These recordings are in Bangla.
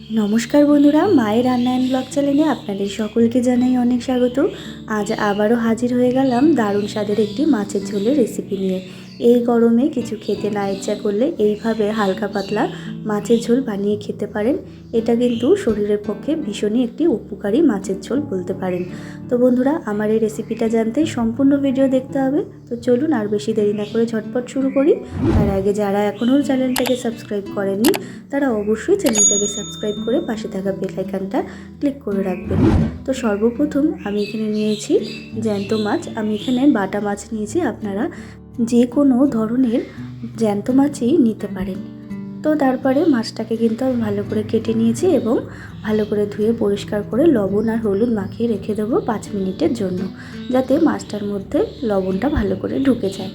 নমস্কার বন্ধুরা, মায়ের রান্না অ্যান্ড ব্লগ চ্যানেলে আপনাদের সকলকে জানাই অনেক স্বাগত। আজ আবারও হাজির হয়ে গেলাম দারুণ স্বাদের একটি মাছের ঝোলের রেসিপি নিয়ে। এই গরমে কিছু খেতে না ইচ্ছা করলে এইভাবে হালকা পাতলা মাছের ঝোল বানিয়ে খেতে পারেন। এটা কিন্তু শরীরের পক্ষে ভীষণই একটি উপকারী মাছের ঝোল বলতে পারেন। তো বন্ধুরা, আমার এই রেসিপিটা জানতে সম্পূর্ণ ভিডিও দেখতে হবে। তো চলুন আর বেশি দেরি না করে ঝটপট শুরু করি। তার আগে যারা এখনও চ্যানেলটাকে সাবস্ক্রাইব করেননি তারা অবশ্যই চ্যানেলটাকে সাবস্ক্রাইব করে পাশে থাকা বেল আইকনটা ক্লিক করে রাখবেন। তো সর্বপ্রথম আমি এখানে নিয়েছি জ্যান্ত মাছ। আমি এখানে বাটা মাছ নিয়েছি, আপনারা যে কোনো ধরনের জ্যান্ত মাছই নিতে পারেন। তো তারপরে মাছটাকে কিন্তু আমি ভালো করে কেটে নিয়েছি এবং ভালো করে ধুয়ে পরিষ্কার করে লবণ আর হলুদ মাখিয়ে রেখে দেবো 5 মিনিটের জন্য, যাতে মাছটার মধ্যে লবণটা ভালো করে ঢুকে যায়।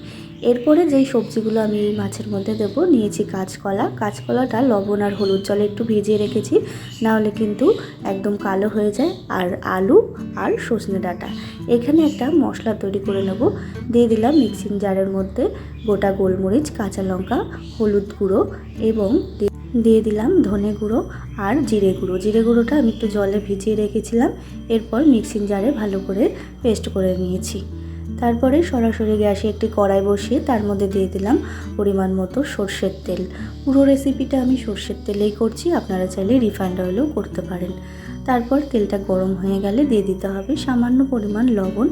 এরপরে যেই সবজিগুলো আমি এই মাছের মধ্যে দেবো, নিয়েছি কাঁচকলা। কাঁচকলাটা লবণ আর হলুদ জলে একটু ভিজিয়ে রেখেছি, নাহলে কিন্তু একদম কালো হয়ে যায়। আর আলু আর সজনে ডাঁটা। এখানে একটা মশলা তৈরি করে নেব। দিয়ে দিলাম মিক্সিং জারের মধ্যে গোটা গোলমরিচ, কাঁচা লঙ্কা, হলুদ গুঁড়ো এবং দিয়ে দিলাম ধনে গুঁড়ো আর জিরে গুঁড়ো। জিরে গুঁড়োটা আমি একটু জলে ভিজিয়ে রেখেছিলাম। এরপর মিক্সিং জারে ভালো করে পেস্ট করে নিয়েছি। তারপরে সরাসরি গ্যাসে একটি কড়াই বসিয়ে তার মধ্যে দিয়ে দিলাম পরিমাণ মতো সর্ষের তেল। পুরো রেসিপিটা আমি সর্ষের তেলেই করছি, আপনারা চাইলে রিফাইন্ড অয়েলেও করতে পারেন। তারপর তেলটা গরম হয়ে গেলে দিয়ে দিতে হবে সামান্য পরিমাণ লবণ।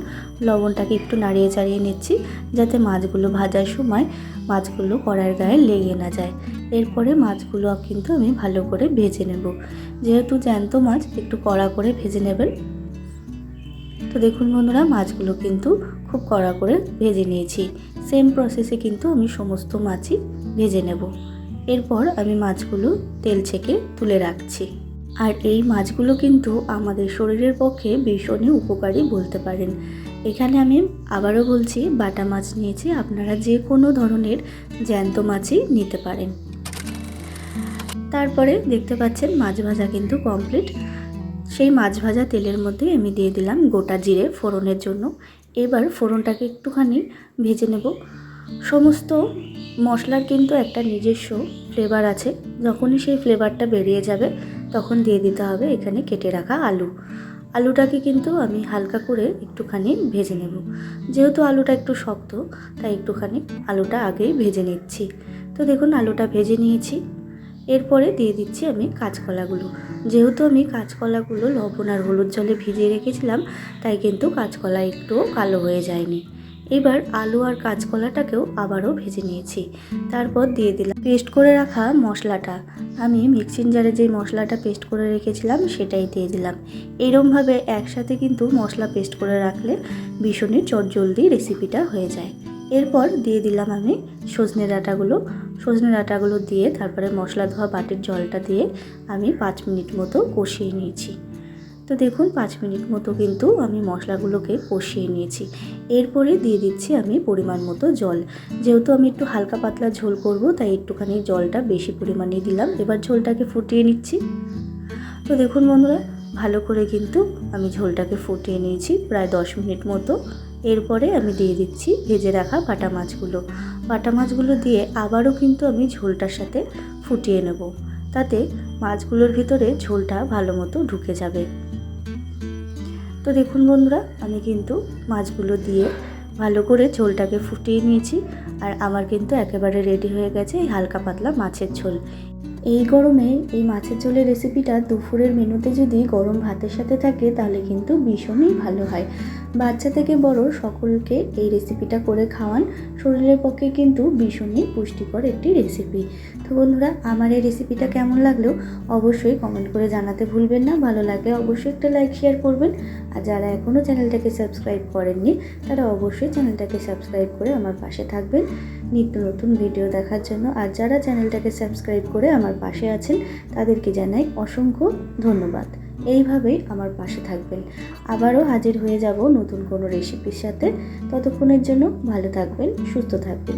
লবণটাকে একটু নাড়িয়ে চাড়িয়ে নিচ্ছি, যাতে মাছগুলো ভাজার সময় মাছগুলো কড়াইয়ের গায়ে লেগে না যায়। এরপরে মাছগুলো কিন্তু আমি ভালো করে ভেজে নেব। যেহেতু জ্যান্ত মাছ, একটু কড়া করে ভেজে নেবেন। তো দেখুন বন্ধুরা, মাছগুলো কিন্তু খুব কড়া করে ভেজে নিয়েছি। সেম প্রসেসে কিন্তু আমি সমস্ত মাছই ভেজে নেব। এরপর আমি মাছগুলো তেল ছেঁকে তুলে রাখছি। আর এই মাছগুলো কিন্তু আমাদের শরীরের পক্ষে ভীষণই উপকারী বলতে পারেন। এখানে আমি আবারও বলছি, বাটা মাছ নিয়েছি, আপনারা যে কোনো ধরনের জ্যান্ত মাছই নিতে পারেন। তারপরে দেখতে পাচ্ছেন মাছ ভাজা কিন্তু কমপ্লিট। সেই মাছ ভাজা তেলের মধ্যে আমি দিয়ে দিলাম গোটা জিরে ফোড়নের জন্য। এবার ফোড়নটাকে একটুখানি ভেজে নেব। সমস্ত মশলার কিন্তু একটা নিজস্ব ফ্লেভার আছে। যখনই সেই ফ্লেভারটা বেরিয়ে যাবে তখন দিয়ে দিতে হবে এখানে কেটে রাখা আলু। আলুটাকে কিন্তু আমি হালকা করে একটুখানি ভেজে নেব। যেহেতু আলুটা একটু শক্ত, তাই একটুখানি আলুটা আগেই ভেজে নিচ্ছি। তো দেখুন আলুটা ভেজে নিয়েছি। এরপরে দিয়ে দিচ্ছি আমি কাঁচকলাগুলো। যেহেতু আমি কাঁচকলাগুলো লবণ আর হলুদ জলে ভিজিয়ে রেখেছিলাম, তাই কিন্তু কাঁচকলা একটুও কালো হয়ে যায়নি। এবার আলু আর কাঁচকলাটাকেও আবারও ভেজে নিয়েছি। তারপর দিয়ে দিলাম পেস্ট করে রাখা মশলাটা। আমি মিক্সিং জারে যে মশলাটা পেস্ট করে রেখেছিলাম সেটাই দিয়ে দিলাম। এরমভাবে একসাথে কিন্তু মশলা পেস্ট করে রাখলে ভীষণই চটজলদি রেসিপিটা হয়ে যায়। এরপর দিয়ে দিলাম আমি সজনে ডাঁটাগুলো দিয়ে তারপরে মশলা ধোয়া বাটির জলটা দিয়ে আমি 5 মিনিট মতো কষিয়ে নিয়েছি। তো দেখুন 5 মিনিট মতো কিন্তু আমি মশলাগুলোকে কষিয়ে নিয়েছি। এরপরে দিয়ে দিচ্ছি আমি পরিমাণ মতো জল। যেহেতু আমি একটু হালকা পাতলা ঝোল করব, তাই একটুখানি জলটা বেশি পরিমাণে দিলাম। এবার ঝোলটাকে ফুটিয়ে নিচ্ছি। তো দেখুন বন্ধুরা, ভালো করে কিন্তু আমি ঝোলটাকে ফুটিয়ে নিয়েছি প্রায় 10 মিনিট মতো। এরপরে আমি দিয়ে দিচ্ছি ভেজে রাখা বাটা মাছগুলো দিয়ে আবারও কিন্তু আমি ঝোলটার সাথে ফুটিয়ে নেব, তাতে মাছগুলোর ভিতরে ঝোলটা ভালো মতো ঢুকে যাবে। তো দেখুন বন্ধুরা, আমি কিন্তু মাছগুলো দিয়ে ভালো করে ঝোলটাকে ফুটিয়ে নিয়েছি। আর আমার কিন্তু একেবারে রেডি হয়ে গেছে এই হালকা পাতলা মাছের ঝোল। এই গরমে এই মাছের ঝোলের রেসিপিটা দুপুরের মেনুতে যদি গরম ভাতের সাথে থাকে তাহলে কিন্তু ভীষণই ভালো হয়। বাচ্চা থেকে বড় সকলকে এই রেসিপিটা করে খাওয়ান। শরীরের পক্ষে কিন্তু ভীষণই পুষ্টিকর একটি রেসিপি। তো বন্ধুরা, আমার এই রেসিপিটা কেমন লাগলো অবশ্যই কমেন্ট করে জানাতে ভুলবেন না। ভালো লাগলে অবশ্যই একটা লাইক শেয়ার করবেন। আর যারা এখনও চ্যানেলটাকে সাবস্ক্রাইব করেননি তারা অবশ্যই চ্যানেলটাকে সাবস্ক্রাইব করে আমার পাশে থাকবেন নিত্য নতুন ভিডিও দেখার জন্য। আর যারা চ্যানেলটাকে সাবস্ক্রাইব করে আমার পাশে আছেন তাদেরকে জানাই অসংখ্য ধন্যবাদ। এইভাবেই আমার পাশে থাকবেন। আবারও হাজির হয়ে যাব নতুন কোনো রেসিপির সাথে। ততক্ষণের জন্য ভালো থাকবেন, সুস্থ থাকবেন।